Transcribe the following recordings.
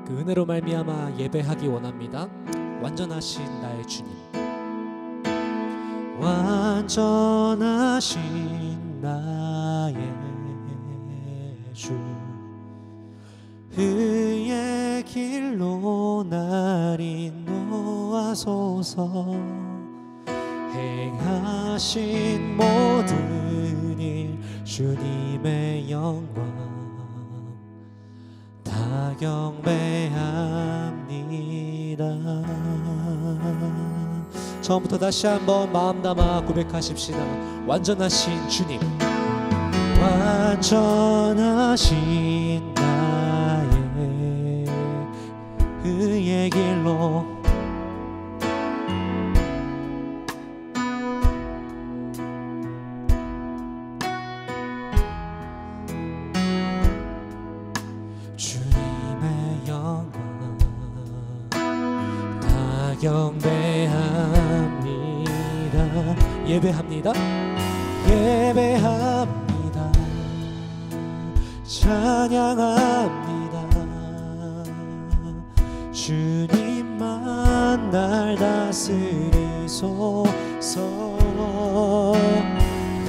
그 은혜로 말미암아 예배하기 원합니다. 완전하신 나의 주님, 완전하신 나의 주, 의의 길로 날 인도하소서. 행하신 모든 일 주님의 영광 다 경배합니다. 처음부터 다시 한번 마음 담아 고백하십시다. 완전하신 주님, 완전하신 나의 의의 길로 주님의 영광 다 경배합니다. 예배합니다. 예배합니다. 찬양합니다. 주님만 날 다스리소서.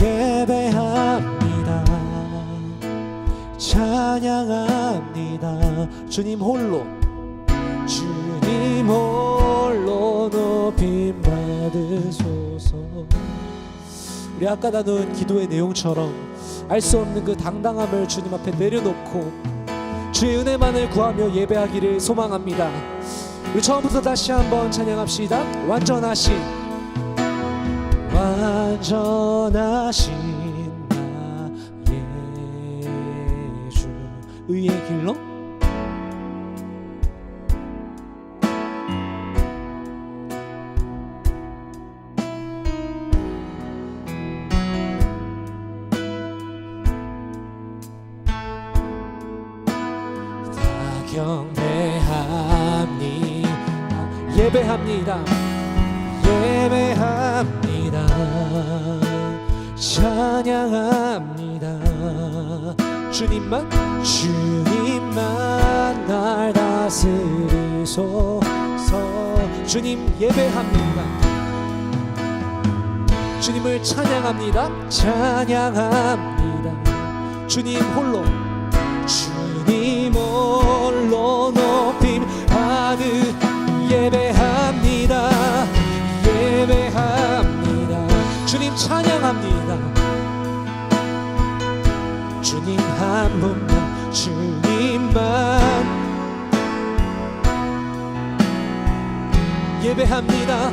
예배합니다. 찬양합니다. 주님 홀로, 주님 홀로 높임 받으소서. 우리 아까 나눈 기도의 내용처럼 알 수 없는 그 당당함을 주님 앞에 내려놓고 주의 은혜만을 구하며 예배하기를 소망합니다. 우리 처음부터 다시 한번 찬양합시다. 완전하신 나의 주, 의의 길로 경배합니다. 예배합니다. 예배합니다. 찬양합니다. 주님만 날 다스리소서. 주님 예배합니다. 주님을 찬양합니다. 찬양합니다. 주님 홀로, 주님 홀로 높임 받으 예배합니다. 예배합니다. 주님 찬양합니다. 주님 한 분만, 주님만 예배합니다.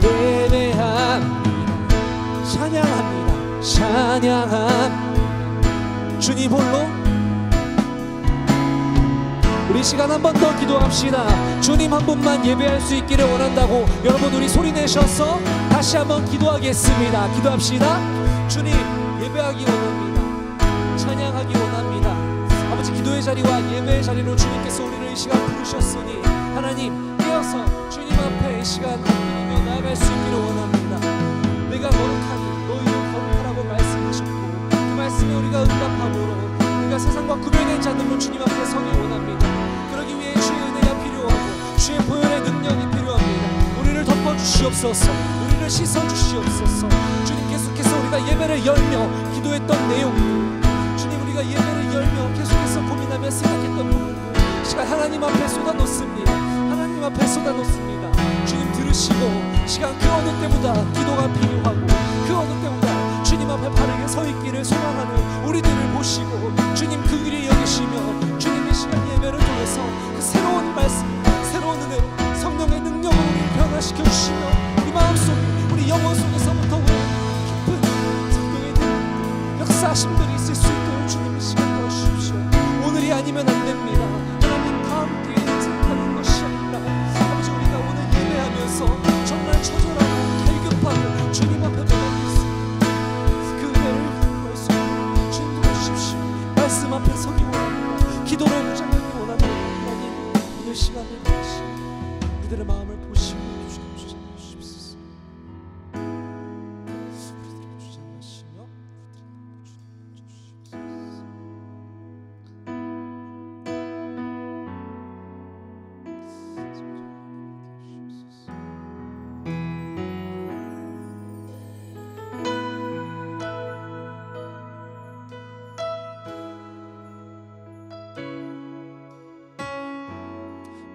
예배합니다. 찬양합니다. 찬양합니다. 주님 홀로. 우리 시간 한 번 더 기도합시다. 주님 한 분만 예배할 수 있기를 원한다고 여러분 우리 소리 내셔서 다시 한번 기도하겠습니다. 기도합시다. 주님 예배하기 원합니다. 찬양하기 원합니다. 아버지 기도의 자리와 예배의 자리로 주님께서 우리를 이 시간 부르셨으니 하나님 깨어서 주님 앞에 이 시간 함께 나아갈 수 있기를 원합니다. 내가 거룩하니 너희도 거룩하라고 말씀하셨고 그 말씀에 우리가 응답함으로 우리가 세상과 구별된 자들로 주님 앞에 서기 원합니다. 그러기 위해 주의 은혜가 필요하고 주의 보혈의 능력이 필요합니다. 우리를 덮어주시옵소서. 우리를 씻어주시옵소서. 주님 계속해서 우리가 예배를 열며 기도했던 내용들, 주님 우리가 예배를 열며 계속해서 고민하며 생각했던 부분들 시간 하나님 앞에 쏟아놓습니다. 하나님 앞에 쏟아놓습니다. 주님 들으시고 시간 그 어느 때보다 기도가 필요하고 그 어느 때보다 주님 앞에 바르게 서 있기를 소망하는 우리들을 보시고 주님 그 일이 여기시며 주님 이 시간 예배를 통해서 그 새로운 말씀, 새로운 은혜로 성령의 능력으로 우리를 변화시켜 주시며 우리 마음속, 우리 영혼 속에서부터 오는 깊은 성령의 능력, 역사하심들이 있을 수 있도록 주님 이 시간 도와주십시오. 오늘이 아니면 안 됩니다. 하나님 다음 기회에 생각하는 것이 아니라 아버지 우리가 오늘 예배하면서 정말 처절하고 갈급하고 주님 앞에 돌아오겠습니다. 그 은혜를 구할 수 있도록 주님 도와주십시오. 말씀 앞에 서기 원합니다. 기도를 무장하기 원합니다. 하나님 오늘 시간을 다시 우리들의 마음을 보시고 주시옵소서. 우리들을 주장하시며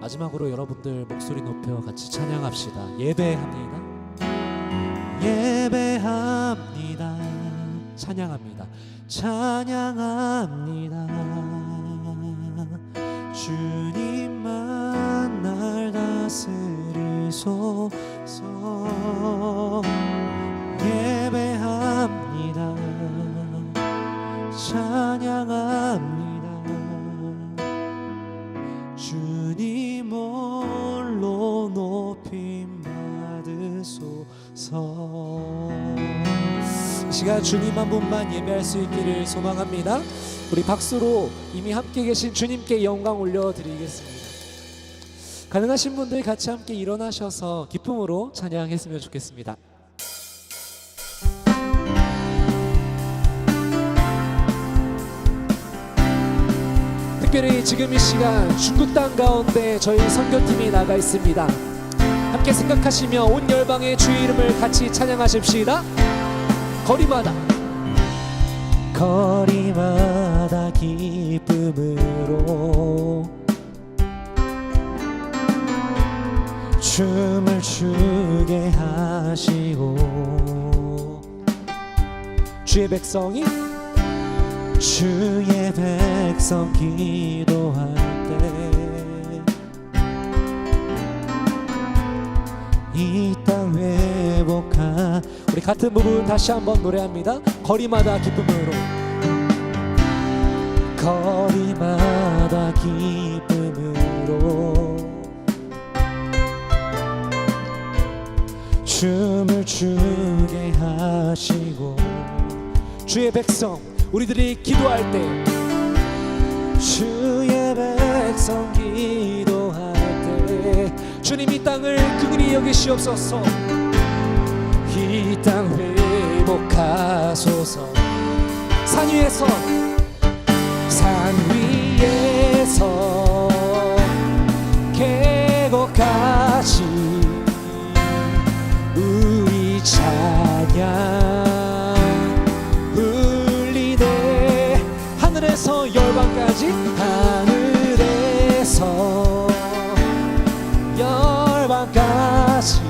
마지막으로 여러분들 목소리 높여 같이 찬양합시다. 예배합니다. 예배합니다. 찬양합니다. 찬양합니다. 주님만 날 다스리소서. 예배합니다. 찬양합니다. 주님 홀로 높임 받으소서. 이 시간 주님 한 분만 예배할 수 있기를 소망합니다. 우리 박수로 이미 함께 계신 주님께 영광 올려드리겠습니다. 가능하신 분들 같이 함께 일어나셔서 기쁨으로 찬양했으면 좋겠습니다. 특별히 지금 이 시간 중국 땅 가운데 저희 선교팀이 나가 있습니다. 함께 생각하시며 온 열방의 주의 이름을 같이 찬양하십시다. 거리마다 거리마다 기쁨으로 춤을 추게 하시고 주의 백성이 주의 백성 기도할 때 이 땅 회복하. 우리 같은 부분 다시 한번 노래합니다. 거리마다 기쁨으로 거리마다 기쁨으로 춤을 추게 하시고 주의 백성 우리들이 기도할 때 주의 백성 기도할 때 주님 이 땅을 긍휼히 여기시옵소서. 이 땅 회복하소서. 산 위에서 계곡까지 우리 찬양 울리네. 하늘에서 열방까지 하늘에서 열방까지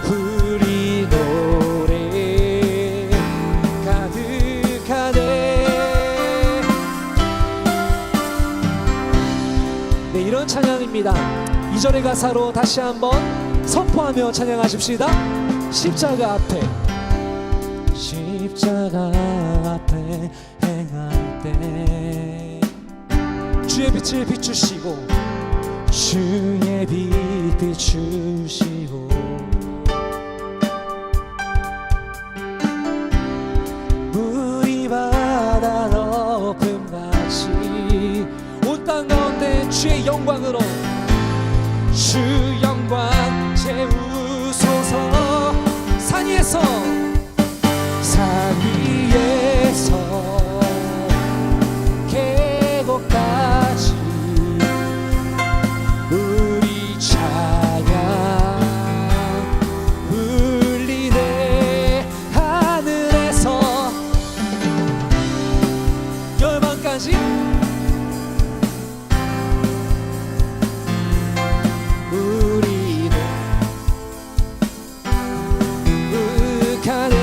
우리 노래 가득하네. 네, 이런 찬양입니다. 2절의 가사로 다시 한번 선포하며 찬양하십시다. 십자가 앞에 행할 때 주의 빛을 비추시고 주의 빛 비추시고 물이 바다 높음같이 온 땅 가운데 주의 영광으로 주 영광 채우소서. 산 위에서 계곡까지 우리 찬양 울리네. 하늘에서 열방까지 우리는 가득하네.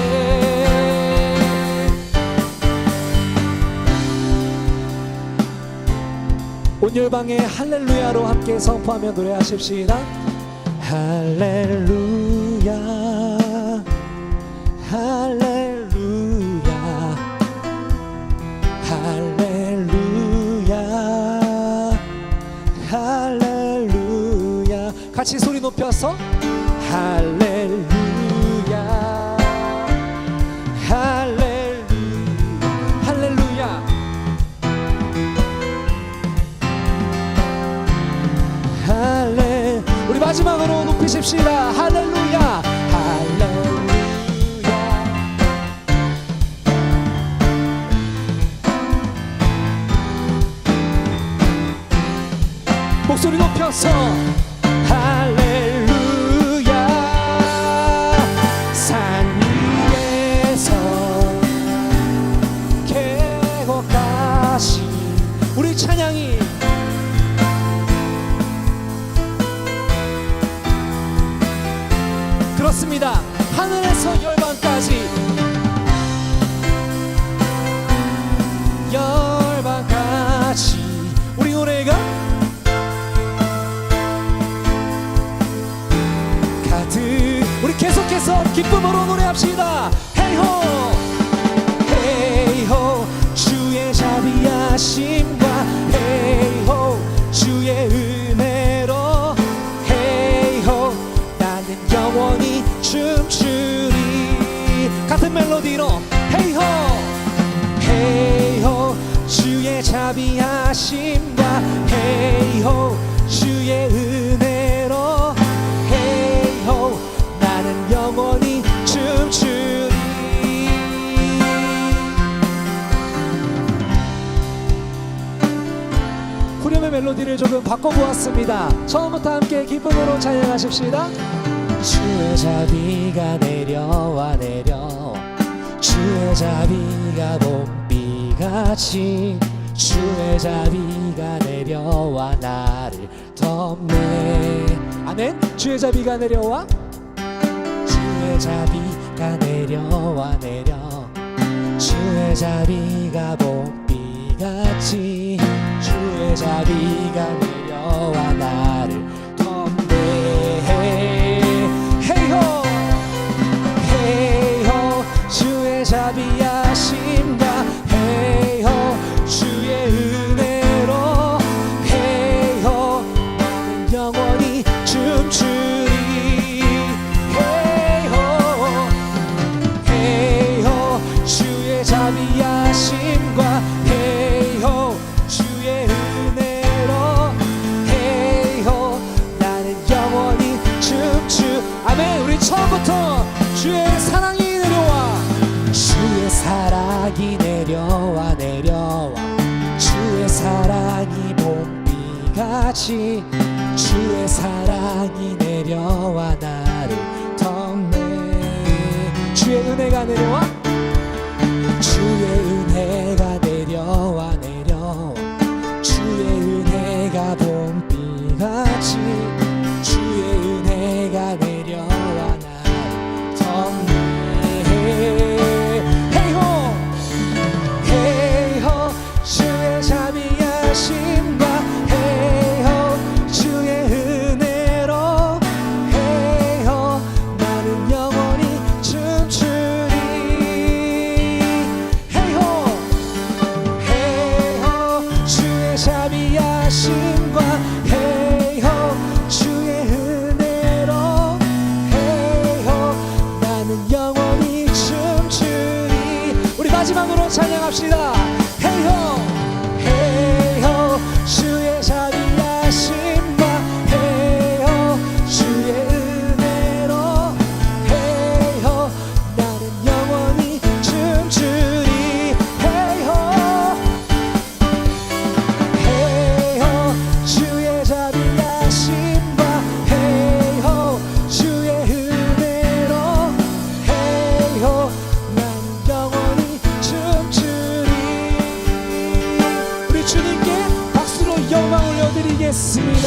온 열방의 할렐루야로 함께 선포하며 노래하십시다. 할렐루야 할렐루야 할렐루야 할렐루야. 같이 소리 높여서 할렐루야 할렐루야 할렐루야 할렐. 우리 마지막으로 높이십시다. 할렐루야 부릅니다. 하늘에서 열방까지, 열방까지 우리 노래가 가득, 우리 계속해서 기쁨으로 노래합시다. 헤이호 헤이호 주의 자비하심과 헤이호 주의 은혜로 헤이호 나는 영원히 춤추리. 같은 멜로디로 헤이호 헤이호 주의 자비하심과 헤이호 주의 은혜로 헤이호 나는 영원히 춤추리. 후렴의 멜로디를 조금 바꿔보았습니다. 처음부터 함께 기쁨으로 찬양하십시다. 주의 자비가 내려와 내려 주의 자비가 봄비같이 주의 자비가 내려와 나를 덮네. 아멘. 주의 자비가 내려와 주의 자비가 내려와 내려 주의 자비가 봄비같이 주의 자비가 내려와 나를 덮네. 헤이호 헤이호 주의 자비하심과 헤이호 주의 은혜로 헤이호 나는 영원히 춤추리. 헤이호 헤이호 주의 자비하심과 헤이호 주의 은혜로 헤이호 나는 영원히 춤추. 아멘. 우리 처음부터 주의 사랑이 내려와 주의 사랑이 내려와 내려와 주의 사랑이 봄비같이 주의 사랑이 내려와 나를 덮네. 주의 은혜가 내려와 주의 은혜가 내려와 내려 주의 은혜가 봄비같이 주의 은혜가 내려와 나를 덮네. 헤이호 헤이호 주의 자비하심과 헤이호 주의 은혜로 헤이호 나는 영원히 춤추리. 헤이호 헤이호 주의 자비하심과 헤이호 주의 은혜로 헤이호 나는 영원히 춤추리. 우리 마지막으로 찬양합시다. 헤이호 헤이호 주의 자비하심과 헤이호 주의 은혜로 헤이호 나는 영원히 춤추리. 헤이호 헤이호 주의 자비하심과 헤이호 주의 은혜로 헤이호 나는 영원히 춤추리. 우리 주님께 박수로 영광 올려드리겠습니다.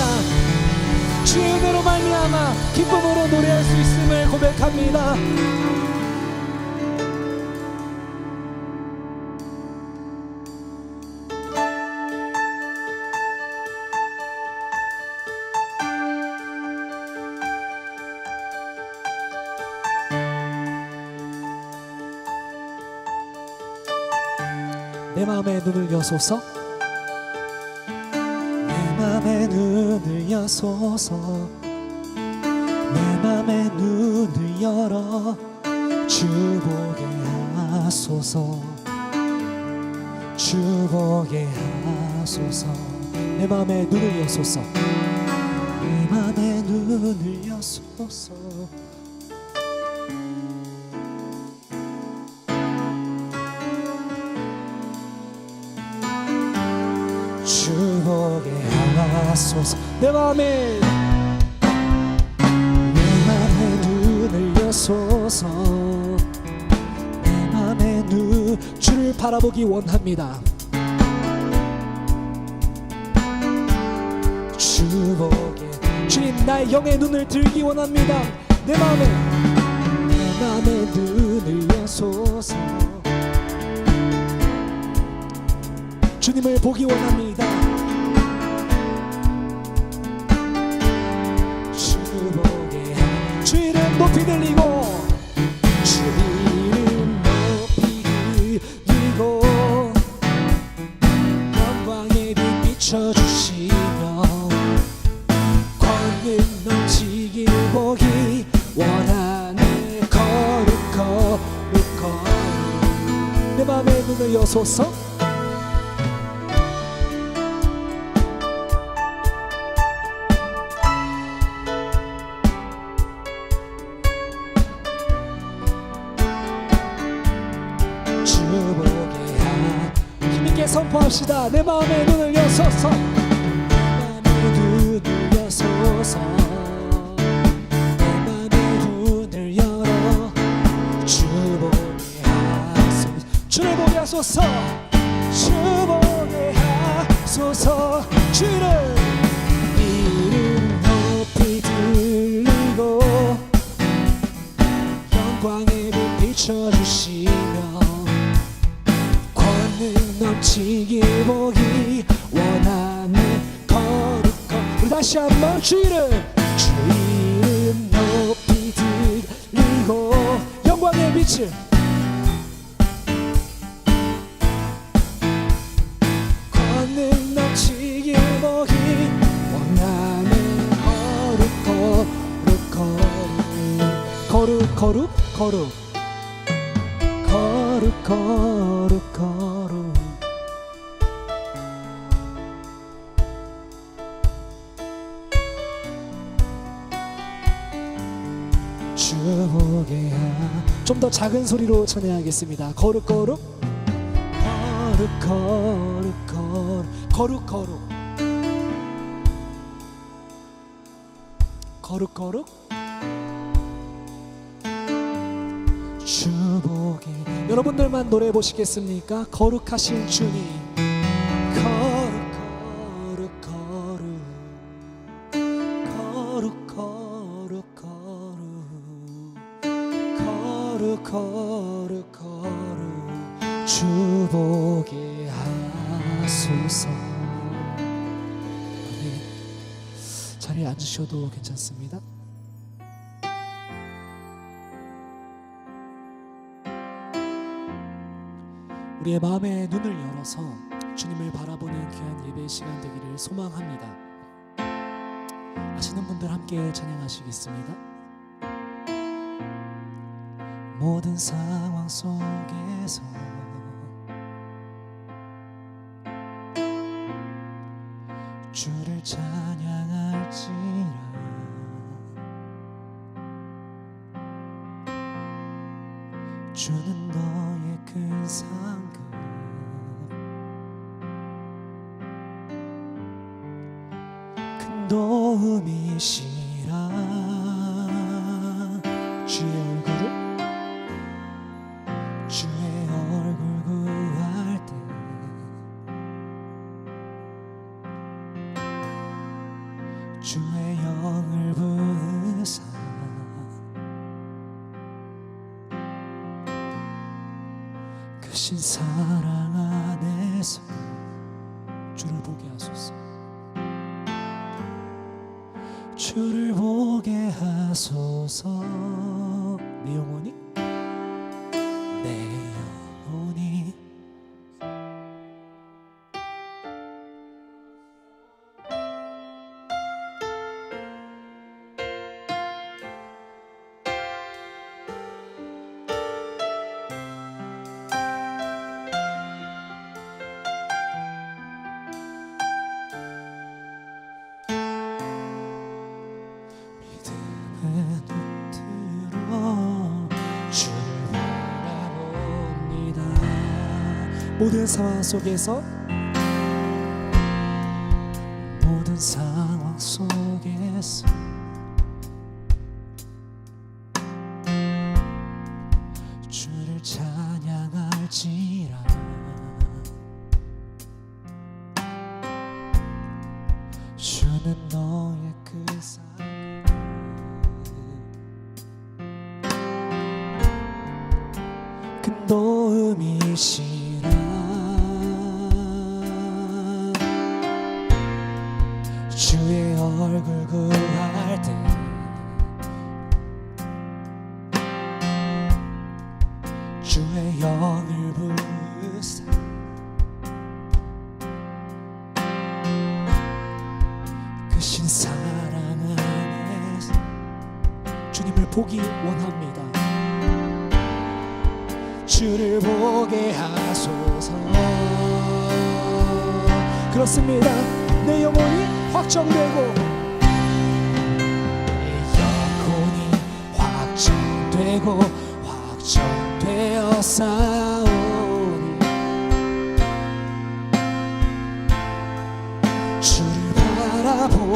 주의 은혜로 말미암아 기쁨으로 노래할 수 있음을 고백합니다. 내 마음에 눈을 여소서 내 마음에 눈을 여소서 내 마음에 눈을 열어 주 보게 하소서 주 보게 하소서. 내 마음에 눈을 여소서 내 마음에 눈을 여소서 주 보게 하소서. 내 마음에 눈을 여소서 내 마음에 주를 바라보기 원합니다. 주 보게 주님 나의 영의 눈을 들기 원합니다. 내 마음에 주님을 보기 원합니다. 주 보게 하라. 주 이름 높이 들리고 주 이름 높이 들리고 영광의 빛 비춰주시며 권능 넘치길 보기 원하네. 거룩 내 맘에 눈을 여소서. 주 보게 하라. 힘있게 선포합시다. 내 맘에 눈을 여소서. 내 맘에 눈을 여소서. 내 맘에 눈을 열어 주 보게 하소서. 주를 보게 하소서. 주 보게 하소서. 주를 이름 높이 들리고 영광의 빛 비춰주시며 권능 넘치길 보기 원하네. 거룩 우리 다시 한번 주 이름 높이 들리고 영광의 빛을 권능 넘치길 보기 원하네. 거룩 주 보게 하라. 좀 더 작은 소리로 찬양하겠습니다. 거룩 주 보게. 여러분들만 노래해 보시겠습니까? 거룩하신 주님. 거룩 주 보게 하소서. 아멘. 자리에 앉으셔도 괜찮습니다. 우리의 마음의 눈을 열어서 주님을 바라보는 귀한 예배 시간 되기를 소망합니다. 아시는 분들 함께 찬양하시겠습니다. 모든 상황 속에서 주를 찬양할지라. 주는 너의 큰 상급 큰 도움이시라. 주의 얼굴 구할 때 주의 영을 부으사 크신 사랑 안에서 주를 보게 하소서. 주를 보게 하소서. 내 영혼이 모든 상황 속에서 주를 찬양할지라. 주는 너의 그 사랑 큰 도움이시라. 주의 영을 부으사 크신 사랑 안에서 주님을 보기 원합니다. 주를 보게 하소서. 그렇습니다. 내 영혼이 확정되고 내 영혼이 확정되고 확정되어 싸우니 주를 바라보다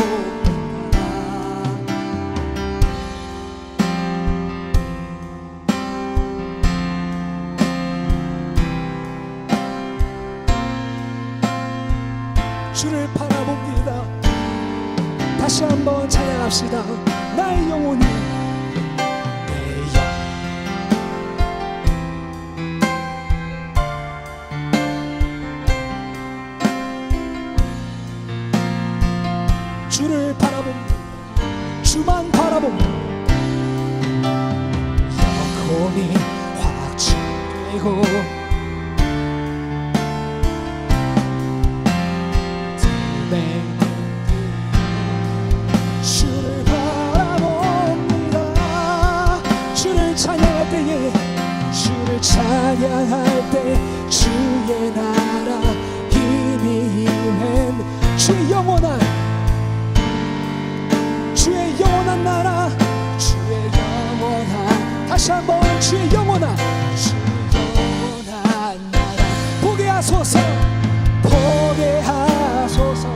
주를 바라봅니다. 다시 한번 찬양합시다. 나의 영혼이 주를 바라봅니다. 주만 바라봅니다. 영혼이 확증되고 주를 바라봅니다. 주를 찬양할 때에 주를 찬양할 때 주의 나라 힘이 임한 주의 영원한 나라 주의 영원한 다시 한번 주의 영원한 나라 보게 하소서 보게 하소서.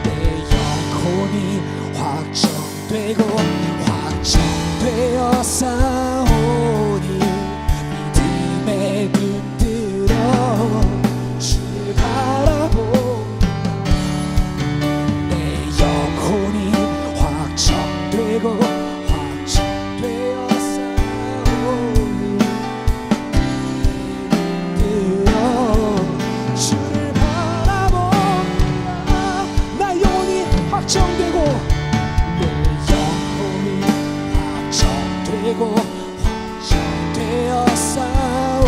내 영혼이 확정되고 확정되어 싸우니 믿음에 눈 들어 주를 바라보 내 영혼이 확정되고 확정되어 싸우니 주를 바라봅니다. 나 영혼이 확정되고 내 영혼이 확정되고 확정되어 싸워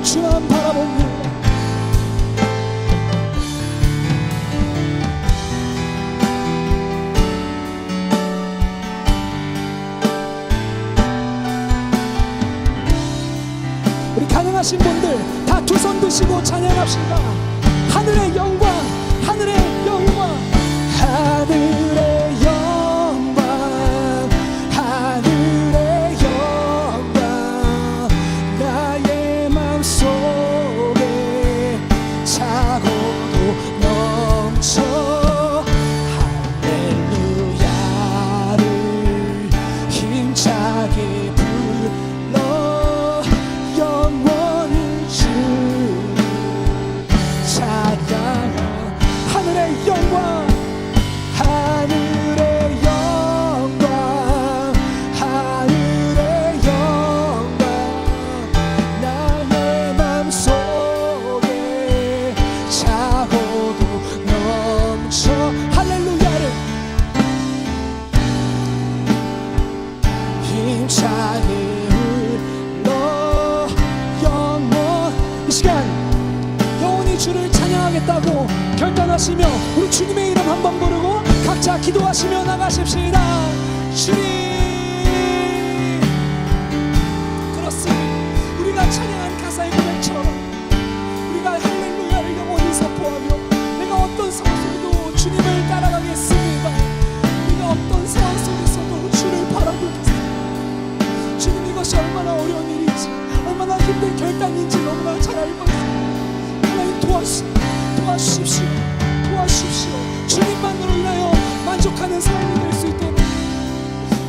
주만 바라봅니다. 우리 가능하신 분들 다 두 손 드시고 찬양합시다. 하늘의 영광 하늘의 영광 하늘의 영광 하늘의 영광 나의 맘속에 차고도 넘쳐 할렐루야를 힘차게 불러 영원히 주 찬양 하늘의 영광 하늘의 영광 하늘의 영광 나의 맘속에 차고도 넘쳐 할렐루야를 힘차게 불러 영원 이 시간 영원히 주를 찬양하겠다고 결단하시며 우리 주님의 이름 한번 부르고 각자 기도하시며 나가십시다. 주님 그렇습니다. 우리가 찬양한 가사의 고백처럼 우리가 할렐루야를 영원히 선포하며 내가 어떤 상황 속에도 주님을 따라가겠습니다. 우리가 어떤 상황 속에서도 주를 바라보겠습니다. 주님 이것이 얼마나 어려운 일인지 얼마나 힘든 결단인지 너무나 잘 알고 있습니다. 하나님 도와주십시오. 주님만으로 인하여 만족하는 삶이 될 수 있도록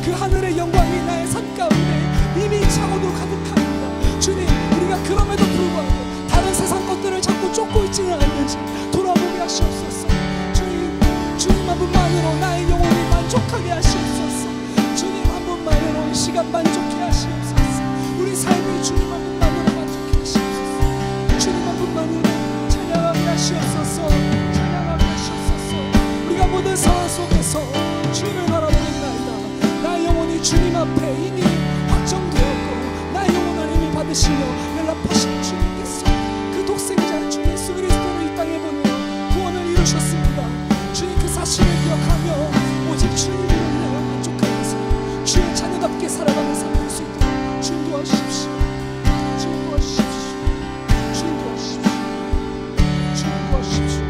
그 하늘의 영광이 나의 삶 가운데 이미 차고도 가득합니다. 주님 우리가 그럼에도 불구하고 다른 세상 것들을 자꾸 쫓고 있지는 않는지 돌아보게 하시옵소서. 주님 한 분만으로 나의 영혼이 만족하게 하시옵소서. 주님 한 분만으로 이 시간 만족해 하시옵소서. 우리 삶을 주님 한 분만으로 만족해 하시옵소서. 주님 한 분만으로 찬양하게 하시옵소서. 찬양하게 하시옵소서. 우리가 모든 상황 속에서 주님을 되시며 연락하신 주님께서 그 독생자 주 예수 그리스도를 이 땅에 보내어 구원을 이루셨습니다. 주님 그 사실을 기억하며 오직 주님을 위하여 만족하면서 주의 자녀답게 살아가는 삶 될 수 있도록 주님 도와주십시오. 주님 도와주십시오. 주님 도와주십시오. 주님 도와주십시오.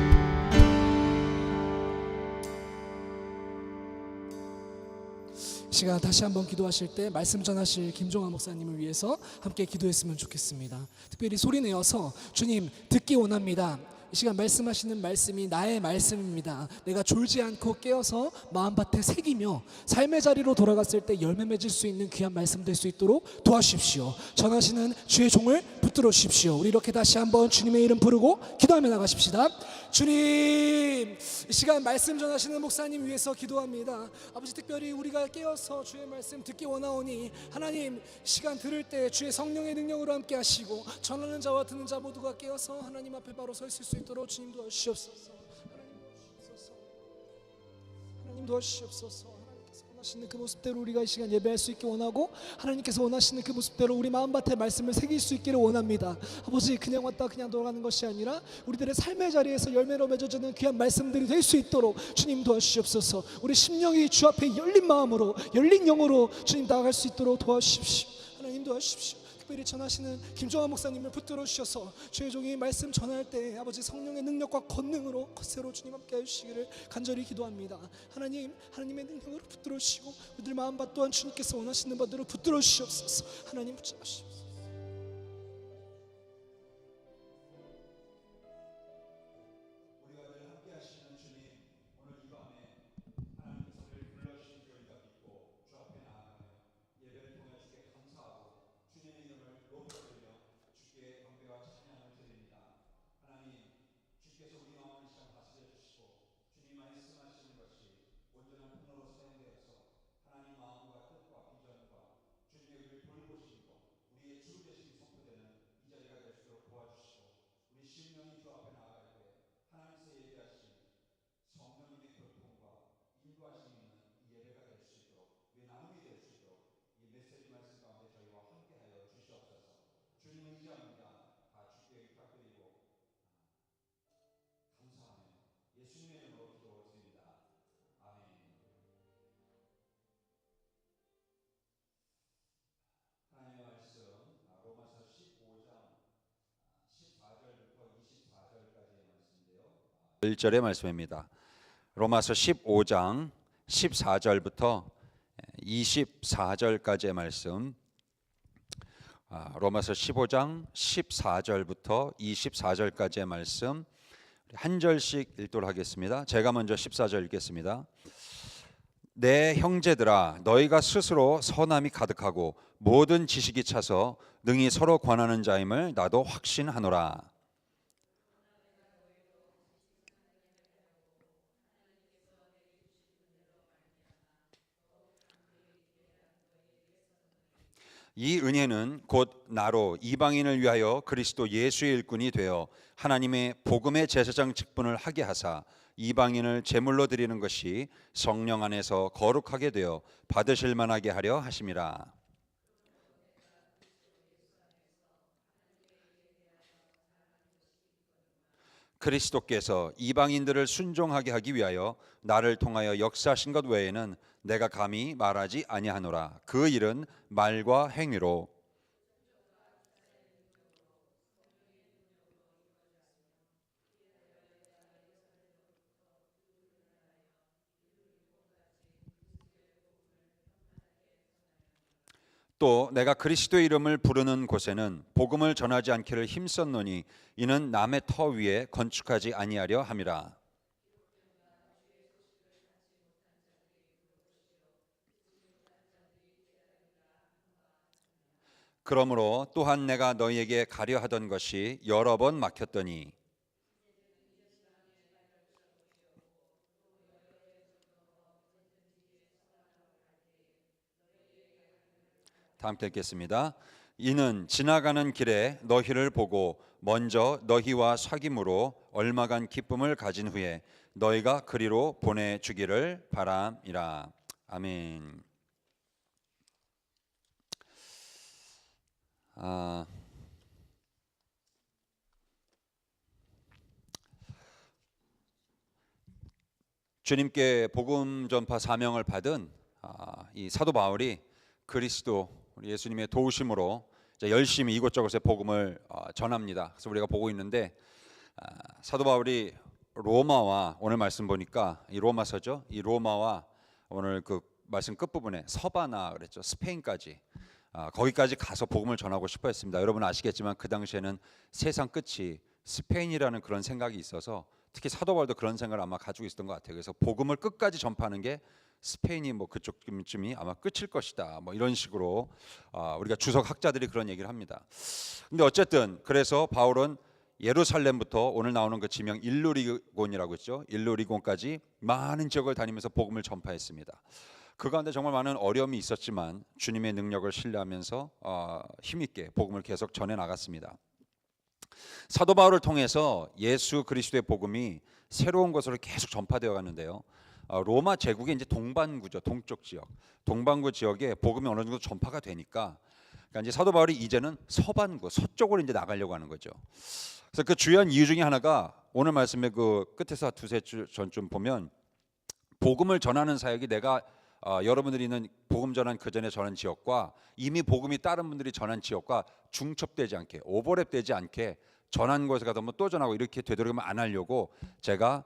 시간 다시 한번 기도하실 때 말씀 전하실 김종환 목사님을 위해서 함께 기도했으면 좋겠습니다. 특별히 소리내어서 주님 듣기 원합니다. 이 시간 말씀하시는 말씀이 나의 말씀입니다. 내가 졸지 않고 깨어서 마음밭에 새기며 삶의 자리로 돌아갔을 때 열매 맺을 수 있는 귀한 말씀 될 수 있도록 도와주십시오. 전하시는 주의 종을 붙들어 주십시오. 우리 이렇게 다시 한번 주님의 이름 부르고 기도하며 나가십시다. 주님, 이 시간 말씀 전하시는 목사님 위해서 기도합니다. 아버지, 특별히 우리가 깨어서 주의 말씀 듣기 원하오니 하나님, 시간 들을 때 주의 성령의 능력으로 함께 하시고 전하는 자와 듣는 자 모두가 깨어서 하나님 앞에 바로 서 있을 수 있도록 주님 도와주시옵소서. 하나님 도와주시옵소서. 하나님께서 원하시는 그 모습대로 우리가 이 시간 예배할 수 있게 원하고 하나님께서 원하시는 그 모습대로 우리 마음밭에 말씀을 새길 수 있기를 원합니다. 아버지, 그냥 왔다 그냥 돌아가는 것이 아니라 우리들의 삶의 자리에서 열매로 맺어지는 귀한 말씀들이 될 수 있도록 주님 도와주시옵소서. 우리 심령이 주 앞에 열린 마음으로 열린 영으로 주님 나아갈 수 있도록 도와주십시오. 하나님 도와주십시오. 특별히 전하시는 김종환 목사님을 붙들어 주셔서 주의 종이 말씀 전할 때 아버지 성령의 능력과 권능으로 거세로 주님 함께 해주시기를 간절히 기도합니다. 하나님, 하나님의 능력으로 붙들어 주시고 우리들 마음밭 또한 주님께서 원하시는 바대로 붙들어 주시옵소서. 하나님 붙잡아 주시옵소서. 일절의 말씀입니다. 로마서 15장 14절부터 24절까지의 말씀. 로마서 15장 14절부터 24절까지의 말씀 한 절씩 읽도록 하겠습니다. 제가 먼저 14절 읽겠습니다. 내 형제들아, 너희가 스스로 선함이 가득하고 모든 지식이 차서 능히 서로 권하는 자임을 나도 확신하노라. 이 은혜는 곧 나로 이방인을 위하여 그리스도 예수의 일꾼이 되어 하나님의 복음의 제사장 직분을 하게 하사 이방인을 제물로 드리는 것이 성령 안에서 거룩하게 되어 받으실 만하게 하려 하심이라. 그리스도께서 이방인들을 순종하게 하기 위하여 나를 통하여 역사하신 것 외에는 내가 감히 말하지 아니하노라. 그 일은 말과 행위로 또 내가 그리스도의 이름을 부르는 곳에는 복음을 전하지 않기를 힘썼노니 이는 남의 터 위에 건축하지 아니하려 함이라. 그러므로 또한 내가 너희에게 가려 하던 것이 여러 번 막혔더니 다 함께 읽겠습니다. 이는 지나가는 길에 너희를 보고 먼저 너희와 사귐으로 얼마간 기쁨을 가진 후에 너희가 그리로 보내주기를 바람이라. 아멘. 주님께 복음 전파 사명을 받은 이 사도 바울이 그리스도 우리 예수님의 도우심으로 이제 열심히 이곳저곳에 복음을 전합니다. 그래서 우리가 보고 있는데 사도 바울이 로마와 오늘 말씀 보니까 이 로마서죠. 이 로마와 오늘 그 말씀 끝부분에 서바나 그랬죠. 스페인까지 거기까지 가서 복음을 전하고 싶어 했습니다. 여러분 아시겠지만 그 당시에는 세상 끝이 스페인이라는 그런 생각이 있어서 특히 사도 바울도 그런 생각을 아마 가지고 있었던 것 같아요. 그래서 복음을 끝까지 전파하는 게 스페인이 뭐 그쪽쯤이 아마 끝일 것이다. 뭐 이런 식으로 우리가 주석 학자들이 그런 얘기를 합니다. 근데 어쨌든 그래서 바울은 예루살렘부터 오늘 나오는 그 지명 일루리곤이라고 있죠. 일루리곤까지 많은 지역을 다니면서 복음을 전파했습니다. 그 가운데 정말 많은 어려움이 있었지만 주님의 능력을 신뢰하면서 힘있게 복음을 계속 전해 나갔습니다. 사도 바울을 통해서 예수 그리스도의 복음이 새로운 곳으로 계속 전파되어 갔는데요. 로마 제국의 이제 동반구죠, 동쪽 지역, 동반구 지역에 복음이 어느 정도 전파가 되니까, 그러니까 이제 사도 바울이 이제는 서반구, 서쪽으로 이제 나가려고 하는 거죠. 그래서 그 주요한 이유 중에 하나가 오늘 말씀의 그 끝에서 두세 주 전쯤 보면 복음을 전하는 사역이 내가 여러분들이 있는 복음 전한 그 전에 전한 지역과 이미 복음이 다른 분들이 전한 지역과 중첩되지 않게 오버랩되지 않게 전한 곳에 가다 보면 또 전하고 이렇게 되도록이면 안 하려고 제가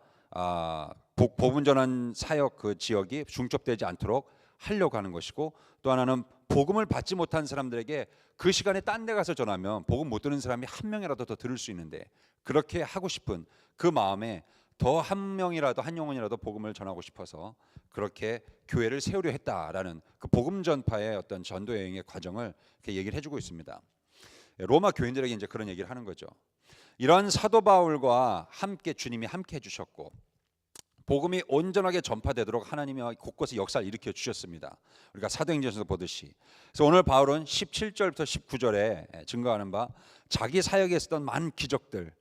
복음 전한 사역 그 지역이 중첩되지 않도록 하려고 하는 것이고, 또 하나는 복음을 받지 못한 사람들에게 그 시간에 딴 데 가서 전하면 복음 못 듣는 사람이 한 명이라도 더 들을 수 있는데 그렇게 하고 싶은 그 마음에 더 한 명이라도 한 영혼이라도 복음을 전하고 싶어서 그렇게 교회를 세우려 했다라는 그 복음 전파의 어떤 전도 여행의 과정을 이렇게 얘기를 해주고 있습니다. 로마 교인들에게 이제 그런 얘기를 하는 거죠. 이러한 사도 바울과 함께 주님이 함께 해주셨고 복음이 온전하게 전파되도록 하나님이 곳곳에 역사를 일으켜 주셨습니다. 우리가 사도행전에서 보듯이. 그래서 오늘 바울은 17절부터 19절에 증거하는 바 자기 사역에 있었던 많은 기적들,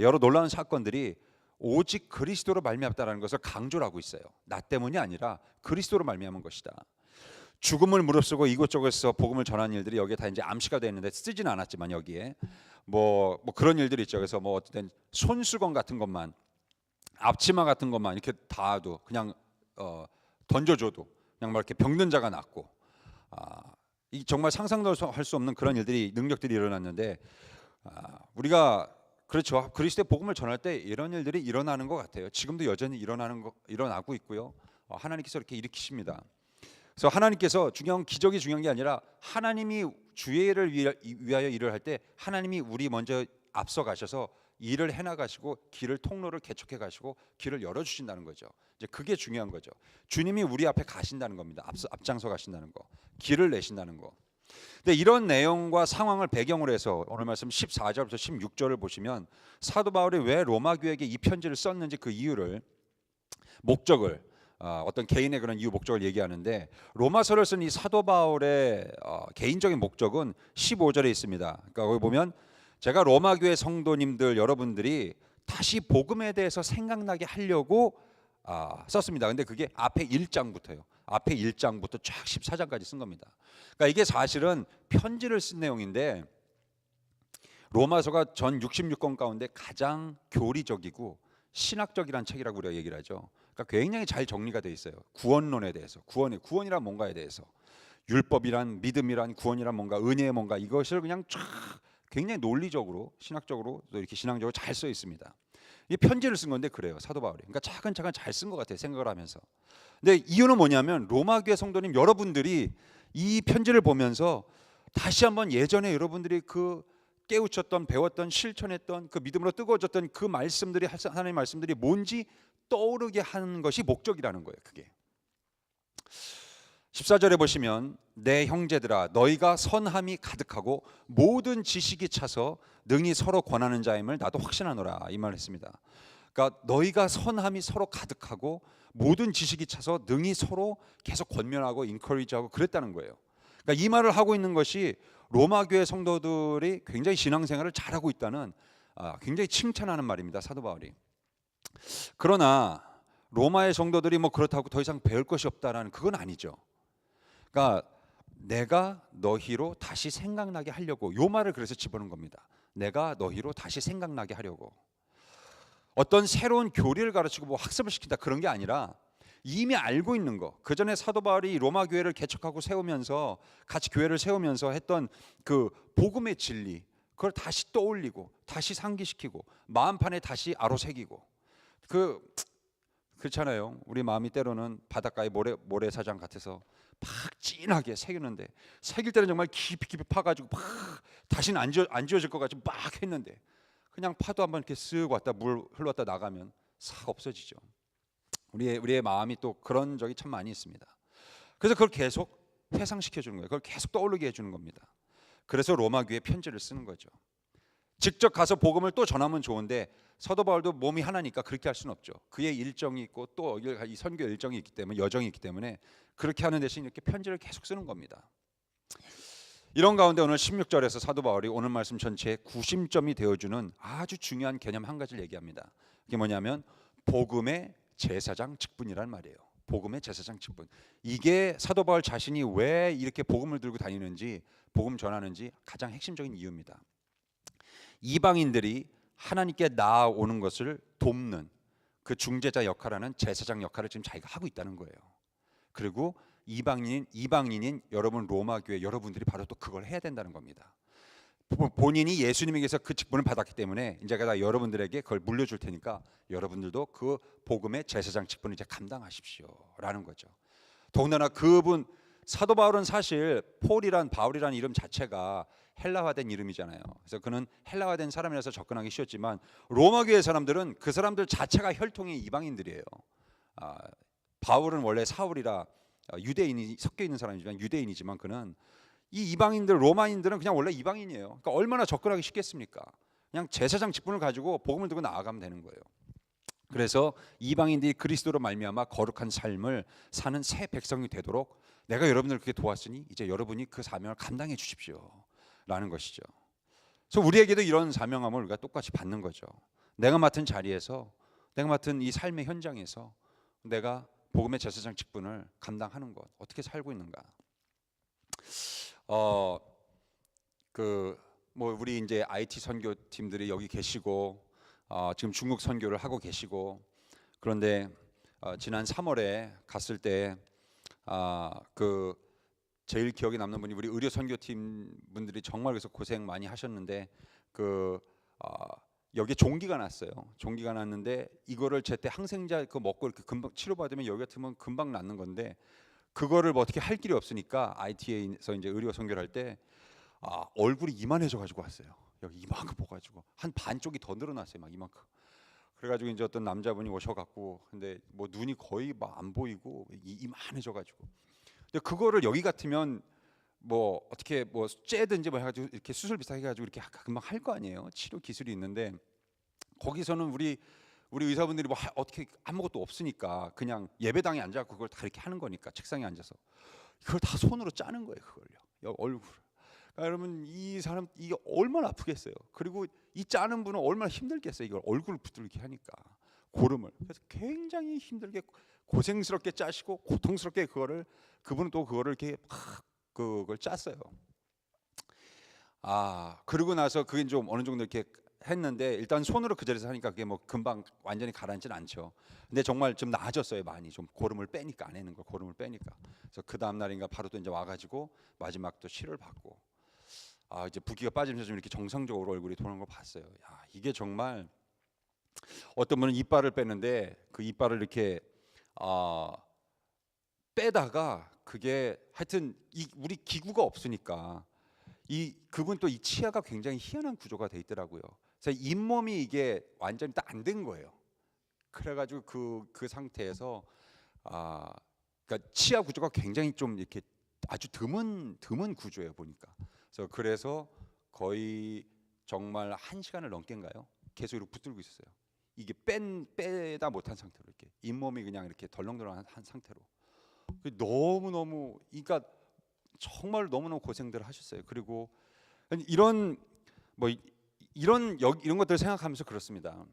여러 놀라운 사건들이 오직 그리스도로 말미암았다는 것을 강조를 하고 있어요. 나 때문이 아니라 그리스도로 말미암은 것이다. 죽음을 무릅쓰고 이곳저곳에서 복음을 전하는 일들이 여기에 다 이제 암시가 되어 있는데 쓰지는 않았지만 여기에 뭐 그런 일들이 있죠. 그래서 뭐 어떤 손수건 같은 것만, 앞치마 같은 것만 이렇게 닿아도 그냥 던져줘도 그냥 막 이렇게 병든 자가 낫고, 이 정말 상상도 할 수 없는 그런 일들이 능력들이 일어났는데 우리가 그렇죠. 그리스도의 복음을 전할 때 이런 일들이 일어나는 것 같아요. 지금도 여전히 일어나고 있고요. 하나님께서 이렇게 일으키십니다. 그래서 하나님께서 중요한 기적이 중요한 게 아니라 하나님이 주의 일을 위하여 일을 할 때 하나님이 우리 먼저 앞서 가셔서 일을 해나가시고 길을 통로를 개척해 가시고 길을 열어주신다는 거죠. 이제 그게 중요한 거죠. 주님이 우리 앞에 가신다는 겁니다. 앞장서 가신다는 거, 길을 내신다는 거. 근데 이런 내용과 상황을 배경으로 해서 오늘 말씀 14절부터 16절을 보시면 사도 바울이 왜 로마 교회에게 이 편지를 썼는지 그 이유를, 목적을, 어떤 개인의 그런 이유 목적을 얘기하는데, 로마서를 쓴 이 사도 바울의 개인적인 목적은 15절에 있습니다. 그러니까 거기 보면 제가 로마 교회 성도님들 여러분들이 다시 복음에 대해서 생각나게 하려고 썼습니다. 근데 그게 앞에 1장부터요. 앞에 1장부터 쫙 14장까지 쓴 겁니다. 그러니까 이게 사실은 편지를 쓴 내용인데 로마서가 전 66권 가운데 가장 교리적이고 신학적이란 책이라고 우리가 얘기를 하죠. 그러니까 굉장히 잘 정리가 돼 있어요. 구원론에 대해서, 구원이란 뭔가에 대해서, 율법이란, 믿음이란, 구원이란 뭔가, 은혜의 뭔가, 이것을 그냥 쫙 굉장히 논리적으로, 신학적으로 또 이렇게 신앙적으로 잘 써 있습니다. 이 편지를 쓴 건데 그래요, 사도 바울이. 그러니까 차근차근 잘 쓴 것 같아요, 생각을 하면서. 근데 이유는 뭐냐면 로마 교회 성도님 여러분들이 이 편지를 보면서 다시 한번 예전에 여러분들이 그 깨우쳤던, 배웠던, 실천했던, 그 믿음으로 뜨거워졌던 그 말씀들이, 하나님의 말씀들이 뭔지 떠오르게 하는 것이 목적이라는 거예요. 그게 14절에 보시면 내 형제들아 너희가 선함이 가득하고 모든 지식이 차서 능히 서로 권하는 자임을 나도 확신하노라, 이 말을 했습니다. 그러니까 너희가 선함이 서로 가득하고 모든 지식이 차서 능히 서로 계속 권면하고 인커리지하고 그랬다는 거예요. 그러니까 이 말을 하고 있는 것이 로마 교회 성도들이 굉장히 신앙생활을 잘하고 있다는, 굉장히 칭찬하는 말입니다, 사도 바울이. 그러나 로마의 성도들이 뭐 그렇다고 더 이상 배울 것이 없다라는, 그건 아니죠. 그러니까 내가 너희로 다시 생각나게 하려고, 요 말을 그래서 집어넣은 겁니다. 내가 너희로 다시 생각나게 하려고. 어떤 새로운 교리를 가르치고 뭐 학습을 시킨다 그런 게 아니라 이미 알고 있는 거. 그 전에 사도 바울이 로마 교회를 개척하고 세우면서 같이 교회를 세우면서 했던 그 복음의 진리, 그걸 다시 떠올리고 다시 상기시키고 마음판에 다시 아로새기고. 그렇잖아요. 우리 마음이 때로는 바닷가의 모래사장 같아서 막 진하게 새기는데, 새길 때는 정말 깊이 파가지고 막 다시는 안 지워질 것 같이 막 했는데, 그냥 파도 한번 이렇게 쓱 왔다 물 흘렀다 나가면 싹 없어지죠. 우리의 마음이 또 그런 적이 참 많이 있습니다. 그래서 그걸 계속 회상시켜 주는 거예요. 그걸 계속 떠오르게 해주는 겁니다. 그래서 로마 교회에 편지를 쓰는 거죠. 직접 가서 복음을 또 전하면 좋은데 사도 바울도 몸이 하나니까 그렇게 할 수는 없죠. 그의 일정이 있고 또 이 선교 일정이 있기 때문에, 여정이 있기 때문에 그렇게 하는 대신 이렇게 편지를 계속 쓰는 겁니다. 이런 가운데 오늘 16절에서 사도 바울이 오늘 말씀 전체의 구심점이 되어주는 아주 중요한 개념 한 가지를 얘기합니다. 그게 뭐냐면 복음의 제사장 직분이란 말이에요. 복음의 제사장 직분. 이게 사도 바울 자신이 왜 이렇게 복음을 들고 다니는지, 복음 전하는지 가장 핵심적인 이유입니다. 이방인들이 하나님께 나아오는 것을 돕는 그 중재자 역할하는 제사장 역할을 지금 자기가 하고 있다는 거예요. 그리고 이방인인 여러분 로마 교회 여러분들이 바로 또 그걸 해야 된다는 겁니다. 본인이 예수님에게서 그 직분을 받았기 때문에 이제 다 여러분들에게 그걸 물려줄 테니까 여러분들도 그 복음의 제사장 직분을 이제 감당하십시오라는 거죠. 더군다나 그분 사도 바울은 사실 바울이란 이름 자체가 헬라화된 이름이잖아요. 그래서 그는 헬라화된 사람이라서 접근하기 쉬웠지만 로마 교회 사람들은 그 사람들 자체가 혈통의 이방인들이에요. 바울은 원래 사울이라 유대인이 섞여 있는 사람이지만 유대인이지만 그는 이 이방인들 로마인들은 그냥 원래 이방인이에요. 그러니까 얼마나 접근하기 쉽겠습니까? 그냥 제사장 직분을 가지고 복음을 들고 나아가면 되는 거예요. 그래서 이방인들이 그리스도로 말미암아 거룩한 삶을 사는 새 백성이 되도록 내가 여러분들 그렇게 도왔으니 이제 여러분이 그 사명을 감당해 주십시오라는 것이죠. 그래서 우리에게도 이런 사명함을 우리가 똑같이 받는 거죠. 내가 맡은 자리에서, 내가 맡은 이 삶의 현장에서 내가 복음의 제사장 직분을 감당하는 것, 어떻게 살고 있는가? 우리 이제 IT 선교팀들이 여기 계시고 지금 중국 선교를 하고 계시고, 그런데 지난 3월에 갔을 때 제일 기억에 남는 분이 우리 의료 선교팀 분들이 정말 그래서 고생 많이 하셨는데 여기에 종기가 났어요. 종기가 났는데 이거를 제때 항생제 먹고 이렇게 금방 치료받으면 여기 같으면 금방 낫는 건데 그거를 뭐 어떻게 할 길이 없으니까 IT에서 이제 의료 선교를 할 때 얼굴이 이만해져 가지고 왔어요. 여기 이만큼 보가지고 한 반 쪽이 더 늘어났어요. 막 이만큼. 그래가지고 이제 어떤 남자분이 오셔갖고 근데 뭐 눈이 거의 막 안 보이고 이만해져 가지고. 근데 그거를 여기 같으면 뭐 어떻게 뭐 째든지 뭐 해가지고 이렇게 수술 비슷하게 해가지고 이렇게 금방 할 거 아니에요. 치료 기술이 있는데 거기서는 우리 의사분들이 뭐 어떻게 아무것도 없으니까 그냥 예배당에 앉아서 그걸 다 이렇게 하는 거니까 책상에 앉아서 그걸 다 손으로 짜는 거예요. 그걸요. 얼굴. 그러니까 여러분 이 사람 이게 얼마나 아프겠어요. 그리고 이 짜는 분은 얼마나 힘들겠어요. 이걸 얼굴 붙들게 하니까 고름을. 그래서 굉장히 힘들게 고생스럽게 짜시고 고통스럽게 그분은 또 그거를 이렇게 막 그걸 짰어요. 그러고 나서 그게 좀 어느 정도 이렇게 했는데 일단 손으로 그 자리에서 하니까 그게 뭐 금방 완전히 가라앉지는 않죠. 근데 정말 좀 나아졌어요. 많이 좀 고름을 빼니까 안에 있는 거 고름을 빼니까. 그래서 그 다음 날인가 바로 또 이제 와가지고 마지막 또 치료를 받고 이제 붓기가 빠지면서 좀 이렇게 정상적으로 얼굴이 도는 걸 봤어요. 야, 이게 정말 어떤 분은 이빨을 빼는데 그 이빨을 이렇게 빼다가 그게 하여튼 우리 기구가 없으니까 그분 또 이 치아가 굉장히 희한한 구조가 돼 있더라고요. 그래서 잇몸이 이게 완전히 딱 안 된 거예요. 그래가지고 그 상태에서 그러니까 치아 구조가 굉장히 좀 이렇게 아주 드문 구조예요 보니까. 그래서 거의 정말 1시간을 넘게인가요? 계속 이렇게 붙들고 있었어요. 이게 빼다 못한 상태로 이렇게 잇몸이 그냥 이렇게 덜렁덜렁한 상태로. 너무 그러니까 정말 너무너무 고생들 하셨어요. 그리고 이런 것들을 생각하면서 그렇습니다.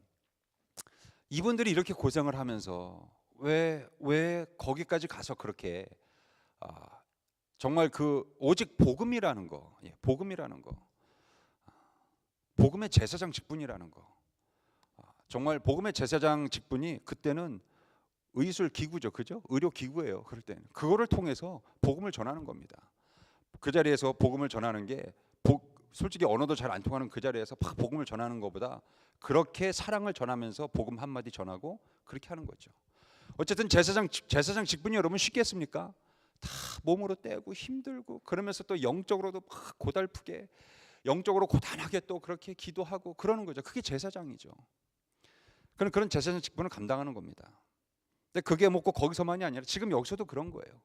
이분들이 이렇게 고생을 하면서 왜 거기까지 가서 그렇게 정말 그 오직 복음이라는 거, 복음이라는 거, 복음의 제사장 직분이라는 거, 정말 복음의 제사장 직분이 그때는 의술 기구죠, 그죠? 의료 기구예요. 그럴 때는 그거를 통해서 복음을 전하는 겁니다. 그 자리에서 복음을 전하는 게 솔직히 언어도 잘 안 통하는 그 자리에서 막 복음을 전하는 것보다 그렇게 사랑을 전하면서 복음 한마디 전하고 그렇게 하는 거죠. 어쨌든 제사장 직분이 여러분 쉽겠습니까? 다 몸으로 떼고 힘들고 그러면서 또 영적으로도 막 고달프게 영적으로 고단하게 또 그렇게 기도하고 그러는 거죠. 그게 제사장이죠. 그런 제사장 직분을 감당하는 겁니다. 근데 그게 뭐 꼭 거기서만이 아니라 지금 여기서도 그런 거예요.